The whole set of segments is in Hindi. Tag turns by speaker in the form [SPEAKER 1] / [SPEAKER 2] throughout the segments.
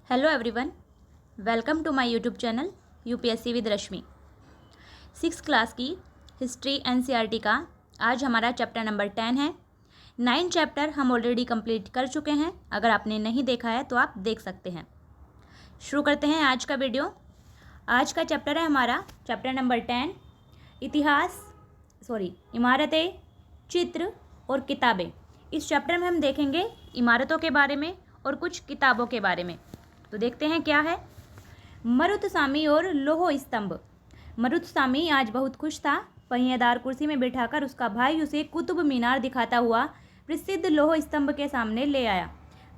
[SPEAKER 1] Hello everyone, welcome to my YouTube channel UPSC with Rashmi. 6th class की हिस्ट्री एनसीईआरटी का आज हमारा चैप्टर नंबर 10 है। 9 चैप्टर हम ऑलरेडी कंप्लीट कर चुके हैं। अगर आपने नहीं देखा है तो आप देख सकते हैं। शुरू करते हैं आज का वीडियो। आज का चैप्टर है हमारा चैप्टर नंबर 10 इमारतें, चित्र और किताबें। इस चैप्टर में हम देखेंगे इमारतों के बारे में और कुछ किताबों के बारे में। तो देखते हैं क्या है। मरुतसामी और लोह स्तंभ। मरुतसामी आज बहुत खुश था। पहिएदार कुर्सी में बिठाकर उसका भाई उसे कुतुब मीनार दिखाता हुआ प्रसिद्ध लोह स्तंभ के सामने ले आया।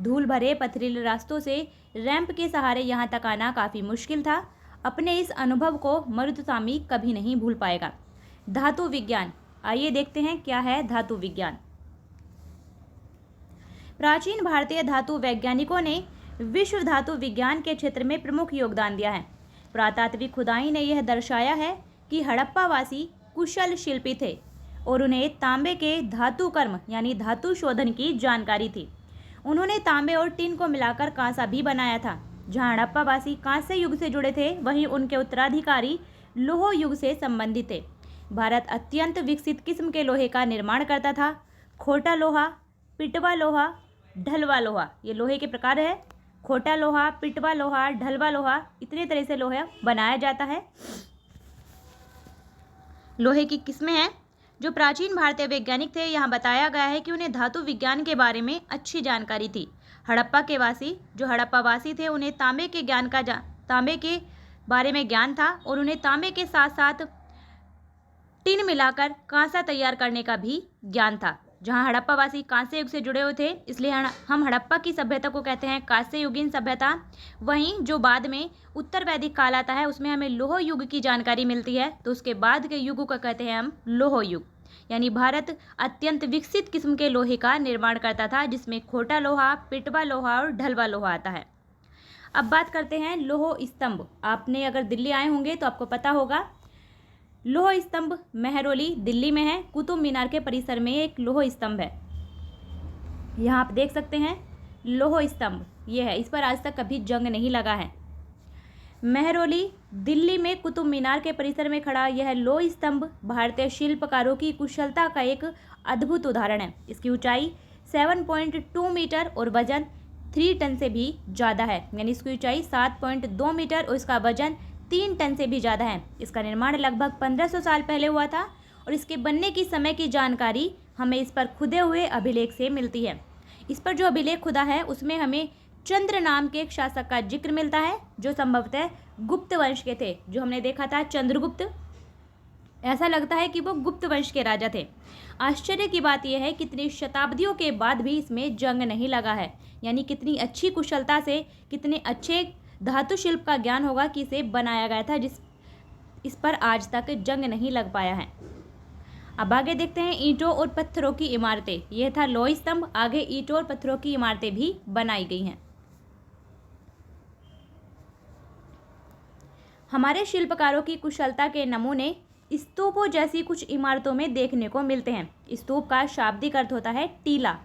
[SPEAKER 1] धूल भरे पथरीले रास्तों से रैंप के सहारे यहाँ तक आना काफ़ी मुश्किल था। अपने इस अनुभव को मरुतसामी कभी नहीं भूल पाएगा। धातु विज्ञान। आइए देखते हैं क्या है धातु विज्ञान। प्राचीन भारतीय धातु वैज्ञानिकों ने विश्व धातु विज्ञान के क्षेत्र में प्रमुख योगदान दिया है। पुरातात्विक खुदाई ने यह दर्शाया है कि हड़प्पावासी कुशल शिल्पी थे और उन्हें तांबे के धातु कर्म यानी धातु शोधन की जानकारी थी। उन्होंने तांबे और टिन को मिलाकर कांसा भी बनाया था। जहां हड़प्पावासी कांस्य युग से जुड़े थे, वहीं उनके उत्तराधिकारी लोह युग से संबंधित थे। भारत अत्यंत विकसित किस्म के लोहे का निर्माण करता था। खोटा लोहा, पिटवा लोहा, ढलवा लोहा, ये लोहे के प्रकार है। खोटा लोहा, पिटवा लोहा, ढलवा लोहा, इतने तरह से लोहा बनाया जाता है। लोहे की किस्में हैं। जो प्राचीन भारतीय वैज्ञानिक थे, यहाँ बताया गया है कि उन्हें धातु विज्ञान के बारे में अच्छी जानकारी थी। हड़प्पा के वासी, जो हड़प्पावासी थे, उन्हें तांबे के बारे में ज्ञान था और उन्हें तांबे के साथ साथ टिन मिलाकर कांसा तैयार करने का भी ज्ञान था। जहां हड़प्पावासी कांस्य युग से जुड़े हुए थे, इसलिए हम हड़प्पा की सभ्यता को कहते हैं कांस्य युगीन सभ्यता। वहीं जो बाद में उत्तर वैदिक काल आता है, उसमें हमें लोह युग की जानकारी मिलती है, तो उसके बाद के युग को कहते हैं हम लोह युग। यानी भारत अत्यंत विकसित किस्म के लोहे का निर्माण करता था, जिसमें खोटा लोहा, पिटवा लोहा और ढलवा लोहा आता है। अब बात करते हैं लोह स्तंभ। आपने अगर दिल्ली आए होंगे तो आपको पता होगा लोह स्तंभ मेहरौली दिल्ली में है। कुतुब मीनार के परिसर में एक लोह स्तंभ है। यहाँ आप देख सकते हैं लोह स्तंभ ये है। इस पर आज तक कभी जंग नहीं लगा है। मेहरौली दिल्ली में कुतुब मीनार के परिसर में खड़ा यह लोह स्तंभ भारतीय शिल्पकारों की कुशलता का एक अद्भुत उदाहरण है। इसकी ऊंचाई 7.2 मीटर और वजन 3 टन से भी ज़्यादा है। यानी इसकी ऊंचाई 7.2 मीटर और इसका वजन 3 टन से भी ज़्यादा है। इसका निर्माण लगभग 1500 साल पहले हुआ था और इसके बनने की समय की जानकारी हमें इस पर खुदे हुए अभिलेख से मिलती है। इस पर जो अभिलेख खुदा है, उसमें हमें चंद्र नाम के एक शासक का जिक्र मिलता है, जो संभवतः गुप्त वंश के थे। जो हमने देखा था चंद्रगुप्त, ऐसा लगता है कि वो गुप्त वंश के राजा थे। आश्चर्य की बात यह है कितनी शताब्दियों के बाद भी इसमें जंग नहीं लगा है। यानी कितनी अच्छी कुशलता से, कितने अच्छे धातु शिल्प का ज्ञान होगा कि इसे बनाया गया था, इस पर आज तक जंग नहीं लग पाया है। अब आगे देखते हैं ईंटों और पत्थरों की इमारतें। यह था लोह स्तंभ। आगे ईंटों और पत्थरों की इमारतें भी बनाई गई हैं। हमारे शिल्पकारों की कुशलता के नमूने स्तूपों जैसी कुछ इमारतों में देखने को मिलते हैं। स्तूप का शाब्दिक अर्थ होता है टीला।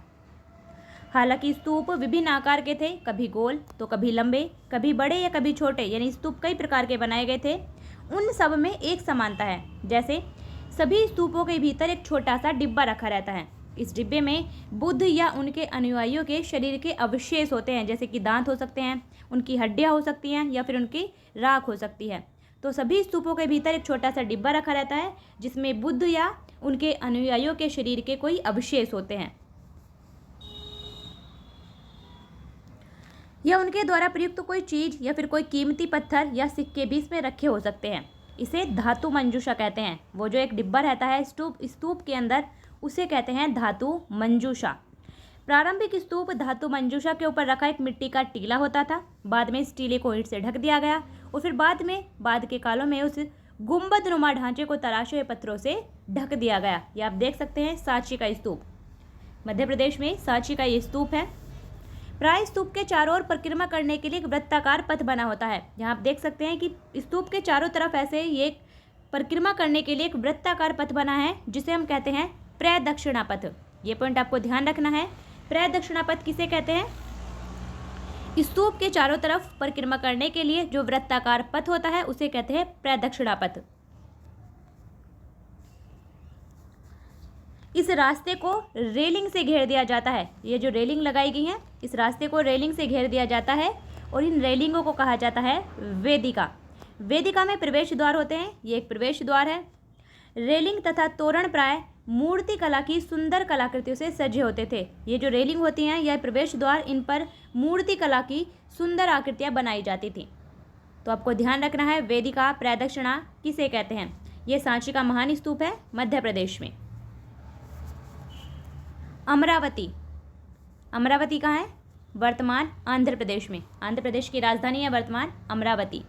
[SPEAKER 1] हालांकि स्तूप विभिन्न आकार के थे, कभी गोल तो कभी लंबे, कभी बड़े या कभी छोटे। यानी स्तूप कई प्रकार के बनाए गए थे। उन सब में एक समानता है, जैसे सभी स्तूपों के भीतर एक छोटा सा डिब्बा रखा रहता है। इस डिब्बे में बुद्ध या उनके अनुयायियों के शरीर के अवशेष होते हैं, जैसे कि दांत हो सकते हैं, उनकी हड्डियां हो सकती हैं या फिर उनकी राख हो सकती है। तो सभी स्तूपों के भीतर एक छोटा सा डिब्बा रखा रहता है, जिसमें बुद्ध या उनके अनुयायियों के शरीर के कोई अवशेष होते हैं। या उनके द्वारा प्रयुक्त कोई चीज या फिर कोई कीमती पत्थर या सिक्के भी इसमें रखे हो सकते हैं। इसे धातु मंजूषा कहते हैं। वो जो एक डिब्बा रहता है स्तूप के अंदर, उसे कहते हैं धातु मंजूषा। प्रारंभिक स्तूप धातु मंजूषा के ऊपर रखा एक मिट्टी का टीला होता था। बाद में इस टीले को ईंट से ढक दिया गया और फिर बाद के कालों में उस गुंबद नुमा ढांचे को तराशे हुए पत्थरों से ढक दिया गया। ये आप देख सकते हैं सांची का स्तूप। मध्य प्रदेश में सांची का ये स्तूप है। प्राय स्तूप के चारों ओर परिक्रमा करने के लिए एक वृत्ताकार पथ बना होता है। यहाँ आप देख सकते हैं कि स्तूप के चारों तरफ ऐसे ये परिक्रमा करने के लिए एक वृत्ताकार पथ बना है, जिसे हम कहते हैं प्रदक्षिणा पथ। ये पॉइंट आपको ध्यान रखना है। प्रदक्षिणा पथ किसे कहते हैं? स्तूप के चारों तरफ परिक्रमा करने के लिए जो वृत्ताकार पथ होता है उसे कहते हैं प्रदक्षिणा पथ। इस रास्ते को रेलिंग से घेर दिया जाता है। ये जो रेलिंग लगाई गई है, इस रास्ते को रेलिंग से घेर दिया जाता है और इन रेलिंगों को कहा जाता है वेदिका। वेदिका में प्रवेश द्वार होते हैं, ये एक प्रवेश द्वार है। रेलिंग तथा तोरण प्राय मूर्ति कला की सुंदर कलाकृतियों से सजे होते थे। ये जो रेलिंग होती हैं, यह प्रवेश द्वार, इन पर मूर्ति कला की सुंदर आकृतियाँ बनाई जाती थी। तो आपको ध्यान रखना है, वेदिका प्रदक्षिणा किसे कहते हैं। ये सांची का महान स्तूप है मध्य प्रदेश में। अमरावती, अमरावती कहाँ है? वर्तमान आंध्र प्रदेश में। आंध्र प्रदेश की राजधानी है वर्तमान अमरावती।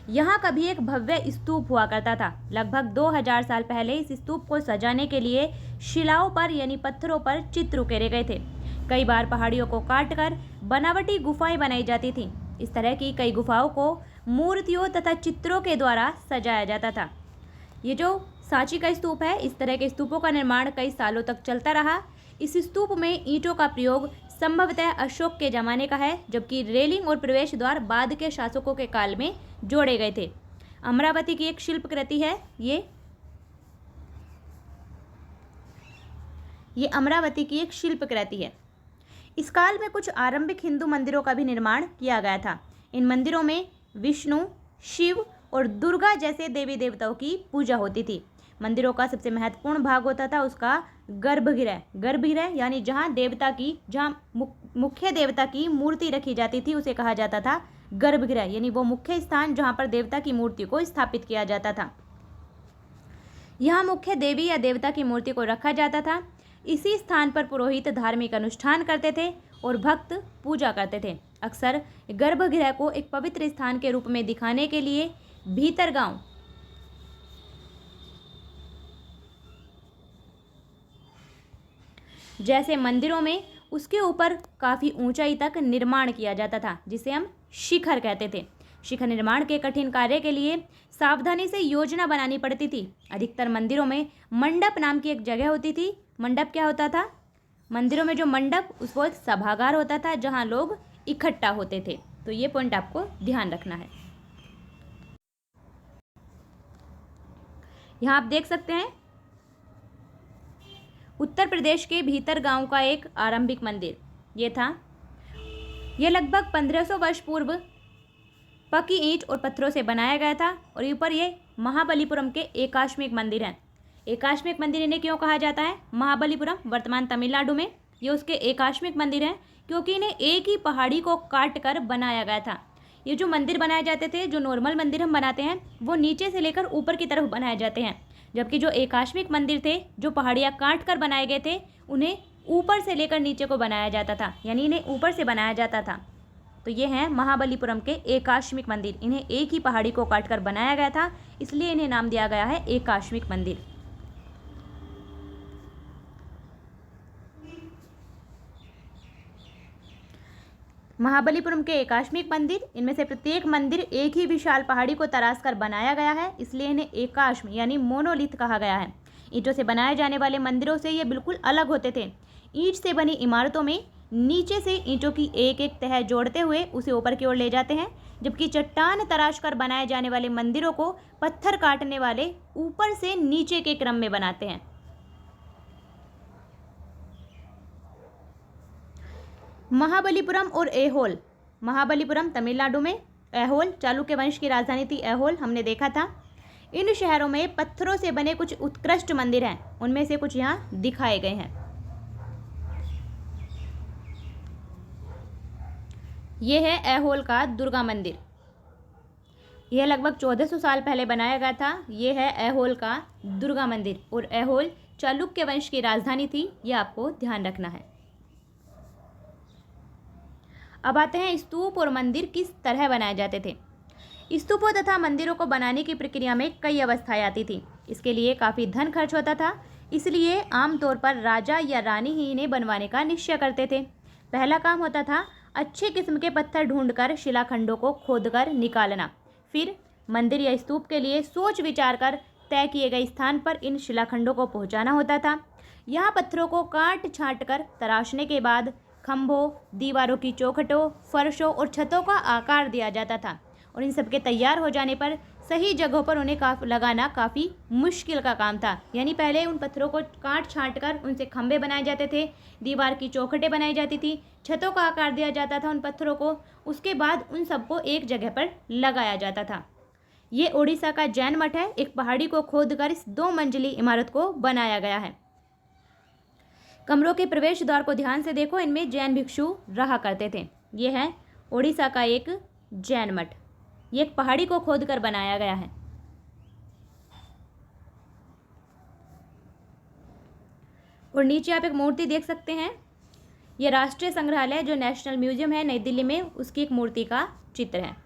[SPEAKER 1] यहाँ कभी एक भव्य स्तूप हुआ करता था। लगभग 2000 साल पहले इस स्तूप को सजाने के लिए शिलाओं पर यानी पत्थरों पर चित्र उकेरे गए थे। कई बार पहाड़ियों को काटकर बनावटी गुफाएं बनाई जाती थीं। इस तरह की कई गुफाओं को मूर्तियों तथा चित्रों के द्वारा सजाया जाता था। ये जो सांची का स्तूप है, इस तरह के स्तूपों का निर्माण कई सालों तक चलता रहा। इस स्तूप में ईंटों का प्रयोग संभवतः अशोक के ज़माने का है, जबकि रेलिंग और प्रवेश द्वार बाद के शासकों के काल में जोड़े गए थे। अमरावती की एक शिल्पकृति है ये अमरावती की एक शिल्पकृति है। इस काल में कुछ आरंभिक हिंदू मंदिरों का भी निर्माण किया गया था। इन मंदिरों में विष्णु, शिव और दुर्गा जैसे देवी देवताओं की पूजा होती थी। मंदिरों का सबसे महत्वपूर्ण भाग होता था उसका गर्भगृह। गर्भगृह यानी जहाँ मुख्य देवता की मूर्ति रखी जाती थी उसे कहा जाता था गर्भगृह, यानी वो मुख्य स्थान जहाँ पर देवता की मूर्ति को स्थापित किया जाता था। यहाँ मुख्य देवी या देवता की मूर्ति को रखा जाता था। इसी स्थान पर पुरोहित धार्मिक अनुष्ठान करते थे और भक्त पूजा करते थे। अक्सर गर्भगृह को एक पवित्र स्थान के रूप में दिखाने के लिए भीतरगांव जैसे मंदिरों में उसके ऊपर काफ़ी ऊंचाई तक निर्माण किया जाता था, जिसे हम शिखर कहते थे। शिखर निर्माण के कठिन कार्य के लिए सावधानी से योजना बनानी पड़ती थी। अधिकतर मंदिरों में मंडप नाम की एक जगह होती थी। मंडप क्या होता था? मंदिरों में जो मंडप, उसको एक सभागार होता था जहां लोग इकट्ठा होते थे। तो ये पॉइंट आपको ध्यान रखना है। यहाँ आप देख सकते हैं उत्तर प्रदेश के भीतरगांव का एक आरंभिक मंदिर ये था। यह लगभग 1500 वर्ष पूर्व पकी ईंट और पत्थरों से बनाया गया था और ऊपर ये महाबलीपुरम के एकाश्मिक मंदिर हैं। एकाश्मिक मंदिर इन्हें क्यों कहा जाता है? महाबलीपुरम वर्तमान तमिलनाडु में, ये उसके एकाश्मिक मंदिर हैं क्योंकि इन्हें एक ही पहाड़ी को काट कर बनाया गया था। ये जो मंदिर बनाए जाते थे, जो नॉर्मल मंदिर हम बनाते हैं, वो नीचे से लेकर ऊपर की तरफ बनाए जाते हैं, जबकि जो एकाश्मिक मंदिर थे, जो पहाड़ियाँ काट कर बनाए गए थे, उन्हें ऊपर से लेकर नीचे को बनाया जाता था, यानी इन्हें ऊपर से बनाया जाता था। तो ये हैं महाबलीपुरम के एकाश्मिक मंदिर। इन्हें एक ही पहाड़ी को काटकर बनाया गया था, इसलिए इन्हें नाम दिया गया है एकाश्मिक मंदिर। महाबलीपुरम के एकाश्मिक मंदिर, इनमें से प्रत्येक मंदिर एक ही विशाल पहाड़ी को तराश कर बनाया गया है, इसलिए इन्हें एकाश्म यानी मोनोलिथ कहा गया है। ईंटों से बनाए जाने वाले मंदिरों से ये बिल्कुल अलग होते थे। ईंट से बनी इमारतों में नीचे से ईंटों की एक एक तह जोड़ते हुए उसे ऊपर की ओर ले जाते हैं, जबकि चट्टान तराश कर बनाए जाने वाले मंदिरों को पत्थर काटने वाले ऊपर से नीचे के क्रम में बनाते हैं। महाबलीपुरम और ऐहोल। महाबलीपुरम तमिलनाडु में, ऐहोल चालुक्य वंश की राजधानी थी। ऐहोल हमने देखा था। इन शहरों में पत्थरों से बने कुछ उत्कृष्ट मंदिर हैं, उनमें से कुछ यहाँ दिखाए गए हैं। यह है ऐहोल का दुर्गा मंदिर। यह लगभग 1400 साल पहले बनाया गया था। यह है ऐहोल का दुर्गा मंदिर और ऐहोल चालुक्य वंश की राजधानी थी, यह आपको ध्यान रखना है। अब आते हैं स्तूप और मंदिर किस तरह बनाए जाते थे। स्तूपों तथा मंदिरों को बनाने की प्रक्रिया में कई अवस्थाएं आती थी। इसके लिए काफ़ी धन खर्च होता था, इसलिए आमतौर पर राजा या रानी ही इन्हें बनवाने का निश्चय करते थे। पहला काम होता था अच्छे किस्म के पत्थर ढूंढकर शिलाखंडों को खोदकर निकालना। फिर मंदिर या स्तूप के लिए सोच विचार कर तय किए गए स्थान पर इन शिलाखंडों को पहुँचाना होता था। यहाँ पत्थरों को काट छाँट कर तराशने के बाद खंभों, दीवारों की चौखटों, फर्शों और छतों का आकार दिया जाता था और इन सबके तैयार हो जाने पर सही जगहों पर उन्हें लगाना काफ़ी मुश्किल का काम था। यानी पहले उन पत्थरों को काट छांट कर उनसे खंभे बनाए जाते थे, दीवार की चौखटें बनाई जाती थी, छतों का आकार दिया जाता था उन पत्थरों को, उसके बाद उन सबको एक जगह पर लगाया जाता था। ये ओडिशा का जैन मठ है। एक पहाड़ी को खोदकर इस 2 मंजिली इमारत को बनाया गया है। कमरों के प्रवेश द्वार को ध्यान से देखो, इनमें जैन भिक्षु रहा करते थे। ये है ओडिशा का एक जैन मठ। ये एक पहाड़ी को खोदकर बनाया गया है। और नीचे आप एक मूर्ति देख सकते हैं। ये राष्ट्रीय संग्रहालय जो नेशनल म्यूजियम है नई दिल्ली में, उसकी एक मूर्ति का चित्र है।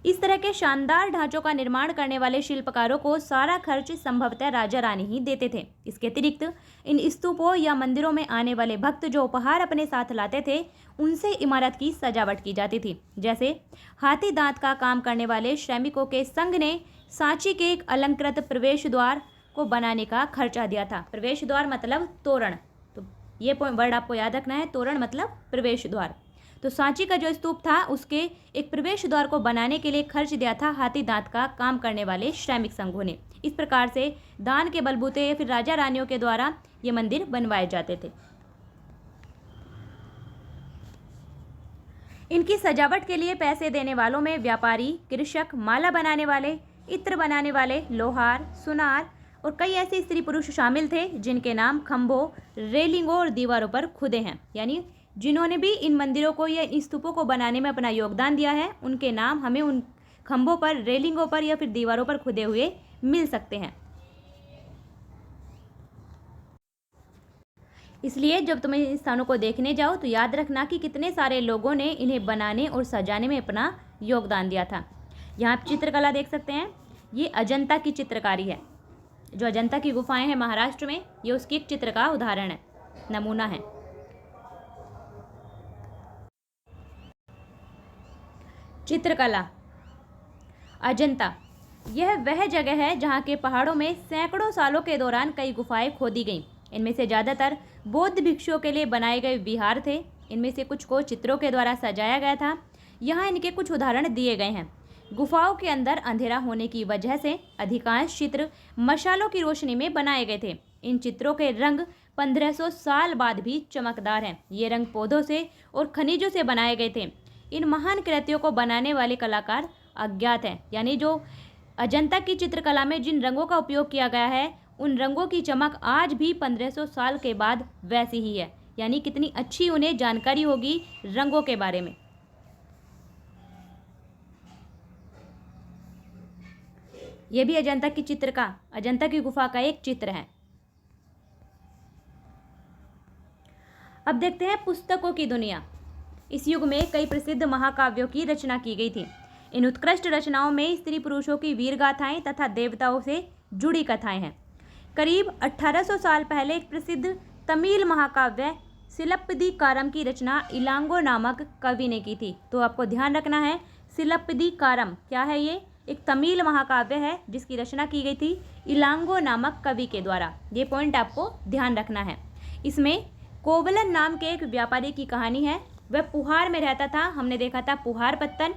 [SPEAKER 1] इस तरह के शानदार ढांचों का निर्माण करने वाले शिल्पकारों को सारा खर्च संभवतः राजा रानी ही देते थे। इसके अतिरिक्त इन स्तूपों या मंदिरों में आने वाले भक्त जो उपहार अपने साथ लाते थे, उनसे इमारत की सजावट की जाती थी। जैसे हाथी दांत का काम करने वाले श्रमिकों के संघ ने सांची के एक अलंकृत प्रवेश द्वार को बनाने का खर्चा दिया था। प्रवेश द्वार मतलब तोरण, तो ये वर्ड आपको याद रखना है, तोरण मतलब प्रवेश द्वार। तो सांची का जो स्तूप था उसके एक प्रवेश द्वार को बनाने के लिए खर्च दिया था हाथी दांत का काम करने वाले श्रमिक संघों ने। इस प्रकार से दान के बलबूते या फिर राजा रानियों के द्वारा ये मंदिर बनवाए जाते थे। इनकी सजावट के लिए पैसे देने वालों में व्यापारी, कृषक, माला बनाने वाले, इत्र बनाने वाले, लोहार, सुनार और कई ऐसे स्त्री पुरुष शामिल थे जिनके नाम खंभों, रेलिंगों और दीवारों पर खुदे हैं। यानी जिन्होंने भी इन मंदिरों को या इन स्तूपों को बनाने में अपना योगदान दिया है, उनके नाम हमें उन खंभों पर, रेलिंगों पर या फिर दीवारों पर खुदे हुए मिल सकते हैं। इसलिए जब तुम इन स्थानों को देखने जाओ तो याद रखना कि कितने सारे लोगों ने इन्हें बनाने और सजाने में अपना योगदान दिया था। यहाँ आप चित्रकला देख सकते हैं। ये अजंता की चित्रकारी है। जो अजंता की गुफाएं हैं महाराष्ट्र में, ये उसकी एक चित्र का उदाहरण है, नमूना है। चित्रकला अजंता, यह वह जगह है जहाँ के पहाड़ों में सैकड़ों सालों के दौरान कई गुफाएं खोदी गईं। इनमें से ज़्यादातर बौद्ध भिक्षुओं के लिए बनाए गए विहार थे। इनमें से कुछ को चित्रों के द्वारा सजाया गया था। यहाँ इनके कुछ उदाहरण दिए गए हैं। गुफाओं के अंदर अंधेरा होने की वजह से अधिकांश चित्र मशालों की रोशनी में बनाए गए थे। इन चित्रों के रंग 1500 साल बाद भी चमकदार हैं। ये रंग पौधों से और खनिजों से बनाए गए थे। इन महान कृतियों को बनाने वाले कलाकार अज्ञात हैं। यानी जो अजंता की चित्रकला में जिन रंगों का उपयोग किया गया है, उन रंगों की चमक आज भी 1500 साल के बाद वैसी ही है। यानी कितनी अच्छी उन्हें जानकारी होगी रंगों के बारे में। यह भी अजंता की अजंता की गुफा का एक चित्र है। अब देखते हैं पुस्तकों की दुनिया। इस युग में कई प्रसिद्ध महाकाव्यों की रचना की गई थी। इन उत्कृष्ट रचनाओं में स्त्री पुरुषों की वीर गाथाएं तथा देवताओं से जुड़ी कथाएं हैं। करीब 1800 साल पहले एक प्रसिद्ध तमिल महाकाव्य सिलप्पदिकारम की रचना इलांगो नामक कवि ने की थी। तो आपको ध्यान रखना है, सिलप्पदिकारम क्या है? ये एक तमिल महाकाव्य है जिसकी रचना की गई थी इलांगो नामक कवि के द्वारा। ये पॉइंट आपको ध्यान रखना है। इसमें कोवलन नाम के एक व्यापारी की कहानी है। वह पुहार में रहता था। हमने देखा था पुहार पत्तन।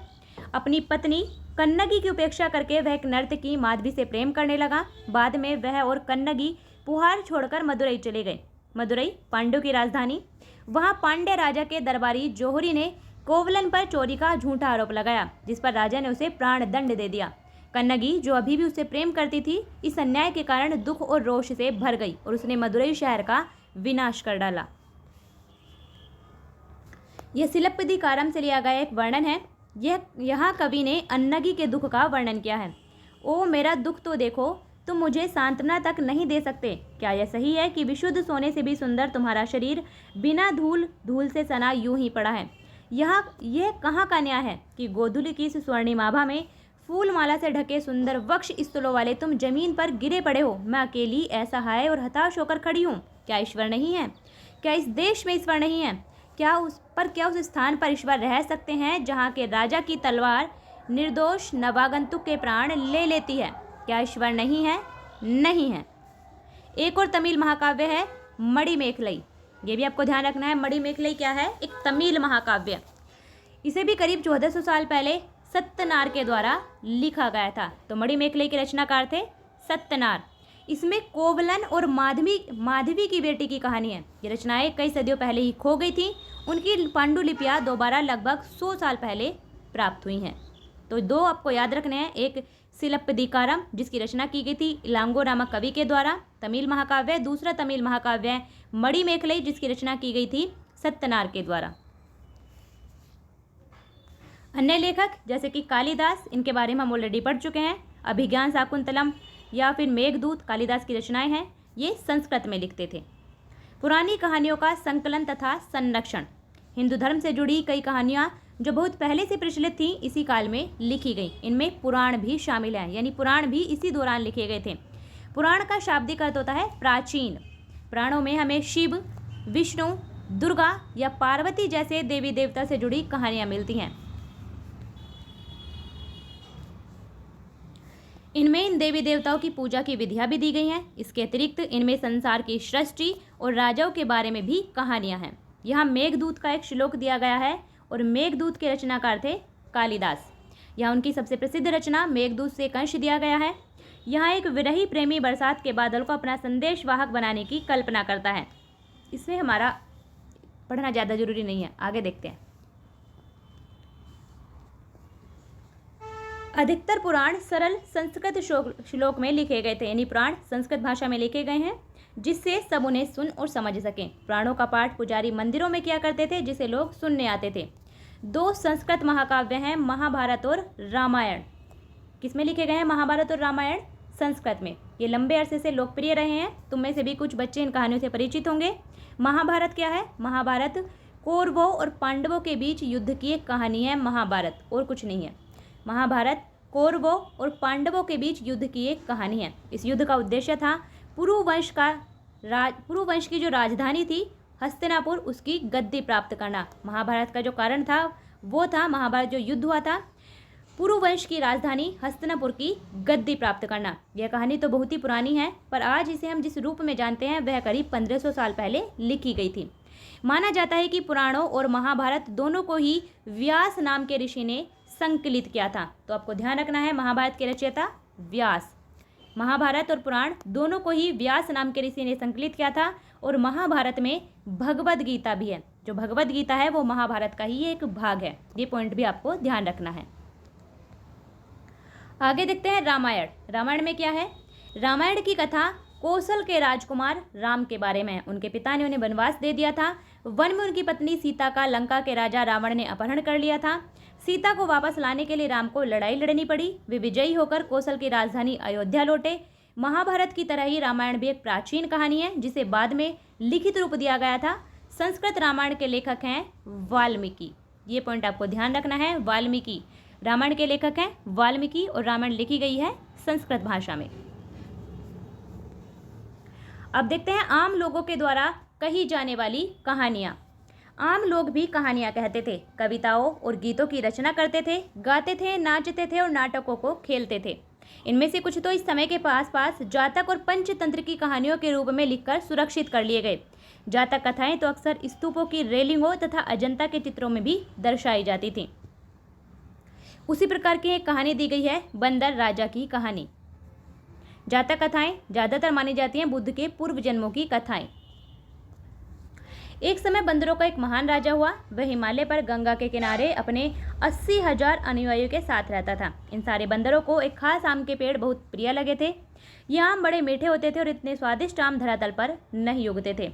[SPEAKER 1] अपनी पत्नी कन्नगी की उपेक्षा करके वह एक नर्तकी माधवी से प्रेम करने लगा। बाद में वह और कन्नगी पुहार छोड़कर मदुरई चले गए। मदुरई पांड्यों की राजधानी। वहां पांड्य राजा के दरबारी जोहरी ने कोवलन पर चोरी का झूठा आरोप लगाया, जिस पर राजा ने उसे प्राण दंड दे दिया। कन्नगी जो अभी भी उससे प्रेम करती थी, इस अन्याय के कारण दुख और रोष से भर गई और उसने मदुरई शहर का विनाश कर डाला। यह सिलप्पदिकारम से लिया गया एक वर्णन है। यहाँ कवि ने अन्नगी के दुख का वर्णन किया है। ओ मेरा दुख तो देखो, तुम मुझे सांत्वना तक नहीं दे सकते। क्या यह सही है कि विशुद्ध सोने से भी सुंदर तुम्हारा शरीर बिना धूल से सना यूं ही पड़ा है? यह कहाँ का न्याय है कि गोधूली की इस स्वर्णिमाभा में फूल माला से ढके सुंदर वक्ष स्थलों वाले तुम जमीन पर गिरे पड़े हो। मैं अकेली असहाय और हताश होकर खड़ी हूँ। क्या ईश्वर नहीं है? क्या इस देश में ईश्वर नहीं है? क्या उस स्थान पर ईश्वर रह सकते हैं जहाँ के राजा की तलवार निर्दोष नवागंतुक के प्राण ले लेती है? क्या ईश्वर नहीं है? नहीं है। एक और तमिल महाकाव्य है मणिमेखलई। ये भी आपको ध्यान रखना है। मणिमेखलाई क्या है? एक तमिल महाकाव्य। इसे भी करीब 1400 साल पहले सत्यनार के द्वारा लिखा गया था। तो मणिमेखलाई के रचनाकार थे सत्यनार। इसमें कोवलन और माधवी की बेटी की कहानी है। ये रचनाएं कई सदियों पहले ही खो गई थी। उनकी पांडुलिपियाँ दोबारा लगभग 100 साल पहले प्राप्त हुई हैं। तो दो आपको याद रखने हैं, एक सिलप्पदिकारम जिसकी रचना की गई थी इलांगो नामक कवि के द्वारा, तमिल महाकाव्य। दूसरा तमिल महाकाव्य है मणिमेखलाई जिसकी रचना की गई थी सत्यनार के द्वारा। अन्य लेखक जैसे कि कालिदास, इनके बारे में हम ऑलरेडी पढ़ चुके हैं। अभिज्ञान शाकुंतलम या फिर मेघदूत कालिदास की रचनाएं हैं। ये संस्कृत में लिखते थे। पुरानी कहानियों का संकलन तथा संरक्षण। हिंदू धर्म से जुड़ी कई कहानियाँ जो बहुत पहले से प्रचलित थी इसी काल में लिखी गई। इनमें पुराण भी शामिल हैं, यानी पुराण भी इसी दौरान लिखे गए थे। पुराण का शाब्दिक अर्थ होता है प्राचीन। पुराणों में हमें शिव, विष्णु, दुर्गा या पार्वती जैसे देवी देवता से जुड़ी कहानियाँ मिलती हैं। इनमें इन देवी देवताओं की पूजा की विधियाँ भी दी गई हैं। इसके अतिरिक्त इनमें संसार की सृष्टि और राजाओं के बारे में भी कहानियाँ हैं। यहाँ मेघदूत का एक श्लोक दिया गया है और मेघदूत के रचनाकार थे कालिदास। यहाँ उनकी सबसे प्रसिद्ध रचना मेघदूत से एक अंश दिया गया है। यहाँ एक विरही प्रेमी बरसात के बादल को अपना संदेशवाहक बनाने की कल्पना करता है। इसमें हमारा पढ़ना ज़्यादा जरूरी नहीं है, आगे देखते हैं। अधिकतर पुराण सरल संस्कृत श्लोक में लिखे गए थे, यानी पुराण संस्कृत भाषा में लिखे गए हैं जिससे सब उन्हें सुन और समझ सकें। पुराणों का पाठ पुजारी मंदिरों में किया करते थे जिसे लोग सुनने आते थे। दो संस्कृत महाकाव्य हैं महाभारत और रामायण। किसमें लिखे गए हैं महाभारत और रामायण? संस्कृत में। ये लंबे अरसे से लोकप्रिय रहे हैं। तुम में से भी कुछ बच्चे इन कहानियों से परिचित होंगे। महाभारत क्या है? महाभारत कौरवों और पांडवों के बीच युद्ध की एक कहानी है महाभारत, और कुछ नहीं है। महाभारत कौरवों और पांडवों के बीच युद्ध की एक कहानी है। इस युद्ध का उद्देश्य था पुरु वंश की जो राजधानी थी हस्तिनापुर, उसकी गद्दी प्राप्त करना। महाभारत का जो कारण था वो था, महाभारत जो युद्ध हुआ था, पुरु वंश की राजधानी हस्तिनापुर की गद्दी प्राप्त करना। यह कहानी तो बहुत ही पुरानी है, पर आज इसे हम जिस रूप में जानते हैं वह करीब 1500 साल पहले लिखी गई थी। माना जाता है कि पुराणों और महाभारत दोनों को ही व्यास नाम के ऋषि ने संकलित किया था। तो आपको ध्यान रखना है, महाभारत के रचयिता व्यास। महाभारत और पुराण दोनों को ही व्यास नाम के ऋषि ने संकलित किया था। और महाभारत में भगवद गीता भी है। जो भगवद गीता है वो महाभारत का ही एक भाग है। ये पॉइंट भी आपको ध्यान रखना है। आगे देखते हैं रामायण। रामायण में क्या है? रामायण की कथा कौशल के राजकुमार राम के बारे में है। उनके पिता ने उन्हें वनवास दे दिया था। वन में उनकी पत्नी सीता का लंका के राजा रावण ने अपहरण कर लिया था। सीता को वापस लाने के लिए राम को लड़ाई लड़नी पड़ी। वे विजयी होकर कौशल की राजधानी अयोध्या लौटे। महाभारत की तरह ही रामायण भी एक प्राचीन कहानी है जिसे बाद में लिखित रूप दिया गया था। संस्कृत रामायण के लेखक हैं वाल्मीकि। ये पॉइंट आपको ध्यान रखना है। वाल्मीकि रामायण के लेखक हैं वाल्मीकि, और रामायण लिखी गई है संस्कृत भाषा में। अब देखते हैं आम लोगों के द्वारा कही जाने वाली कहानियाँ। आम लोग भी कहानियाँ कहते थे, कविताओं और गीतों की रचना करते थे, गाते थे, नाचते थे और नाटकों को खेलते थे। इनमें से कुछ तो इस समय के पास जातक और पंचतंत्र की कहानियों के रूप में लिखकर सुरक्षित कर लिए गए। जातक कथाएं तो अक्सर स्तूपों की रेलिंगों तथा अजंता के चित्रों में भी दर्शाई जाती थी। उसी प्रकार की एक कहानी दी गई है बंदर राजा की कहानी। जातक कथाएं ज़्यादातर मानी जाती हैं बुद्ध के पूर्व जन्मों की कथाएं। एक समय बंदरों का एक महान राजा हुआ। वह हिमालय पर गंगा के किनारे अपने 80,000 अनुयायियों के साथ रहता था। इन सारे बंदरों को एक खास आम के पेड़ बहुत प्रिय लगे थे। ये आम बड़े मीठे होते थे और इतने स्वादिष्ट आम धरातल पर नहीं उगते थे।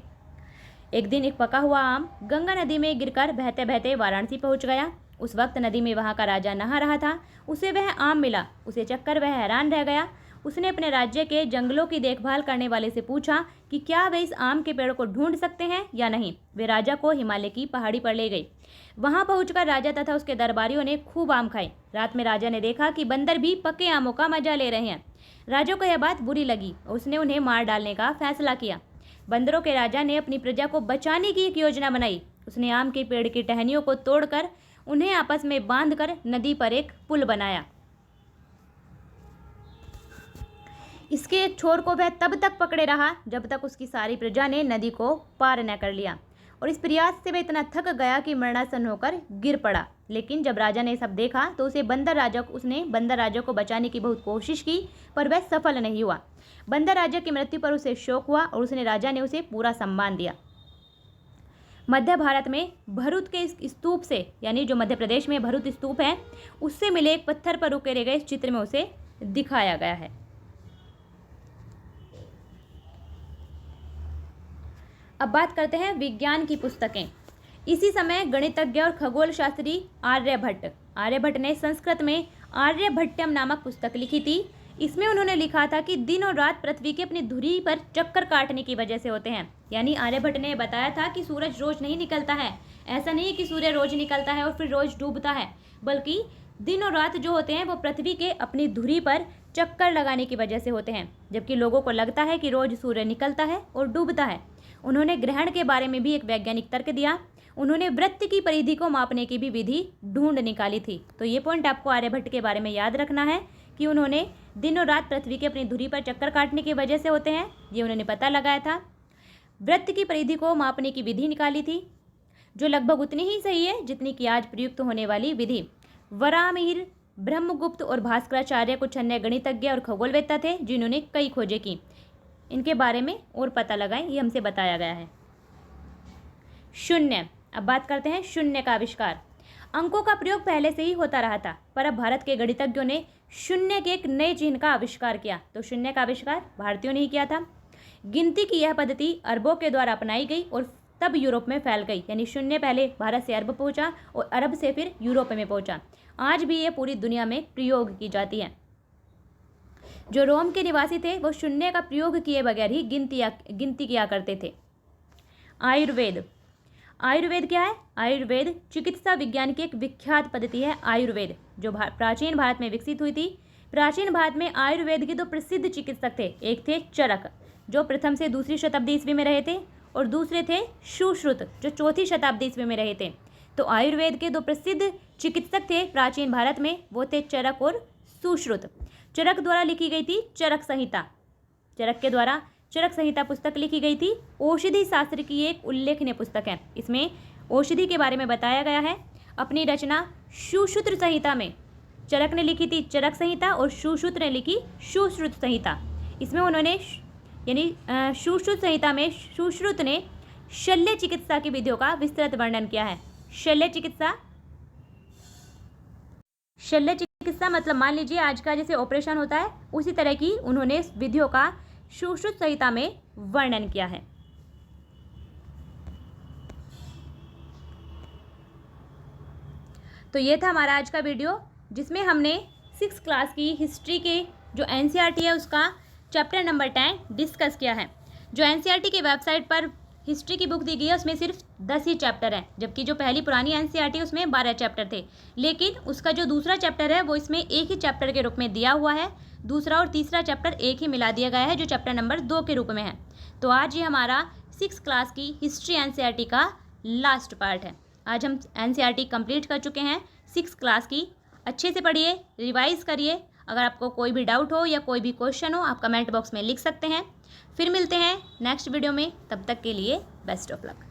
[SPEAKER 1] एक दिन एक पका हुआ आम गंगा नदी में गिरकर बहते बहते वाराणसी पहुंच गया। उस वक्त नदी में वहां का राजा नहा रहा था। उसे वह आम मिला। उसे चखकर वह हैरान रह गया। उसने अपने राज्य के जंगलों की देखभाल करने वाले से पूछा कि क्या वे इस आम के पेड़ को ढूंढ सकते हैं या नहीं। वे राजा को हिमालय की पहाड़ी पर ले गए। वहां पहुंचकर राजा तथा उसके दरबारियों ने खूब आम खाए। रात में राजा ने देखा कि बंदर भी पके आमों का मजा ले रहे हैं। राजा को यह बात बुरी लगी और उसने उन्हें मार डालने का फैसला किया। बंदरों के राजा ने अपनी प्रजा को बचाने की एक योजना बनाई। उसने आम के पेड़ की टहनियों को तोड़कर उन्हें आपस में बांधकर नदी पर एक पुल बनाया। इसके एक छोर को वह तब तक पकड़े रहा जब तक उसकी सारी प्रजा ने नदी को पार न कर लिया, और इस प्रयास से वह इतना थक गया कि मरणासन होकर गिर पड़ा। लेकिन जब राजा ने सब देखा तो उसने बंदर राजा को बचाने की बहुत कोशिश की, पर वह सफल नहीं हुआ। बंदर राजा की मृत्यु पर उसे शोक हुआ और राजा ने उसे पूरा सम्मान दिया। मध्य भारत में भरूच के स्तूप से, यानी जो मध्य प्रदेश में भरूच स्तूप है, उससे मिले एक पत्थर पर उकेरे गए इस चित्र में उसे दिखाया गया है। अब बात करते हैं विज्ञान की पुस्तकें। इसी समय गणितज्ञ और खगोल शास्त्री आर्यभट्ट ने संस्कृत में आर्यभट्टम नामक पुस्तक लिखी थी। इसमें उन्होंने लिखा था कि दिन और रात पृथ्वी के अपनी धुरी पर चक्कर काटने की वजह से होते हैं। यानी आर्यभट्ट ने बताया था कि सूरज रोज नहीं निकलता है। ऐसा नहीं कि सूर्य रोज निकलता है और फिर रोज डूबता है, बल्कि दिन और रात जो होते हैं वो पृथ्वी के अपनी धुरी पर चक्कर लगाने की वजह से होते हैं, जबकि लोगों को लगता है कि रोज सूर्य निकलता है और डूबता है। उन्होंने ग्रहण के बारे में भी एक वैज्ञानिक तर्क दिया। उन्होंने वृत्त की परिधि को मापने की भी विधि ढूंढ निकाली थी। तो ये पॉइंट आपको आर्यभट्ट के बारे में याद रखना है कि उन्होंने दिन और रात पृथ्वी के अपनी धुरी पर चक्कर काटने की वजह से होते हैं, ये उन्होंने पता लगाया था। वृत्त की परिधि को मापने की विधि निकाली थी, जो लगभग उतनी ही सही है जितनी कि आज प्रयुक्त होने वाली विधि। वराहमिहिर, ब्रह्मगुप्त और भास्कराचार्य कुछ अन्य गणितज्ञ और खगोलवेत्ता थे जिन्होंने कई खोजें की। इनके बारे में और पता लगाएं, ये हमसे बताया गया है। शून्य। अब बात करते हैं शून्य का आविष्कार। अंकों का प्रयोग पहले से ही होता रहा था, पर अब भारत के गणितज्ञों ने शून्य के एक नए चिन्ह का आविष्कार किया। तो शून्य का आविष्कार भारतीयों ने ही किया था। गिनती की यह पद्धति अरबों के द्वारा अपनाई गई और तब यूरोप में फैल गई। यानी शून्य पहले भारत से अरब पहुंचा और अरब से फिर यूरोप में पहुंचा। आज भी ये पूरी दुनिया में प्रयोग की जाती है। जो रोम के निवासी थे वो शून्य का प्रयोग किए बगैर ही गिनती किया करते थे। आयुर्वेद क्या है? आयुर्वेद चिकित्सा विज्ञान की एक विख्यात पद्धति है। आयुर्वेद जो प्राचीन भारत में विकसित हुई थी। प्राचीन भारत में आयुर्वेद के दो प्रसिद्ध चिकित्सक थे। एक थे चरक, जो प्रथम से दूसरी शताब्दी ईस्वी में रहे थे, और दूसरे थे सुश्रुत, जो चौथी शताब्दी ईस्वी में रहे थे। तो आयुर्वेद के दो प्रसिद्ध चिकित्सक थे प्राचीन भारत में, वो थे चरक और सुश्रुत। चरक द्वारा लिखी गई थी चरक संहिता। चरक के द्वारा चरक संहिता पुस्तक लिखी गई थी। औषधि शास्त्र की एक उल्लेखनीय पुस्तक है। इसमें औषधि के बारे में बताया गया है। अपनी रचना सुश्रुत संहिता में चरक ने लिखी थी चरक संहिता और सुश्रुत ने लिखी सुश्रुत संहिता। इसमें उन्होंने यानी सुश्रुत संहिता में सुश्रुत ने शल्य चिकित्सा की विधियों का विस्तृत वर्णन किया है। शल्य चिकित्सा मतलब मान लीजिए आज का जैसे ऑपरेशन होता है, उसी तरह की उन्होंने विधियों का सुश्रुत संहिता में वर्णन किया है। तो ये था हमारा आज का वीडियो, जिसमें हमने 6th क्लास की हिस्ट्री के जो एनसीईआरटी है उसका चैप्टर नंबर 10 डिस्कस किया है। जो एनसीईआरटी की वेबसाइट पर हिस्ट्री की बुक दी गई है उसमें सिर्फ 10 ही चैप्टर हैं, जबकि जो पहली पुरानी एनसीईआरटी उसमें 12 चैप्टर थे। लेकिन उसका जो दूसरा चैप्टर है वो इसमें एक ही चैप्टर के रूप में दिया हुआ है। दूसरा और तीसरा चैप्टर एक ही मिला दिया गया है, जो चैप्टर नंबर 2 के रूप में है। तो आज ये हमारा 6th क्लास की हिस्ट्री एनसीईआरटी का लास्ट पार्ट है। आज हम एनसीईआरटी कंप्लीट कर चुके हैं 6th क्लास की। अच्छे से पढ़िए, रिवाइज करिए। अगर आपको कोई भी डाउट हो या कोई भी क्वेश्चन हो, आप कमेंट बॉक्स में लिख सकते हैं। फिर मिलते हैं नेक्स्ट वीडियो में। तब तक के लिए बेस्ट ऑफ लक।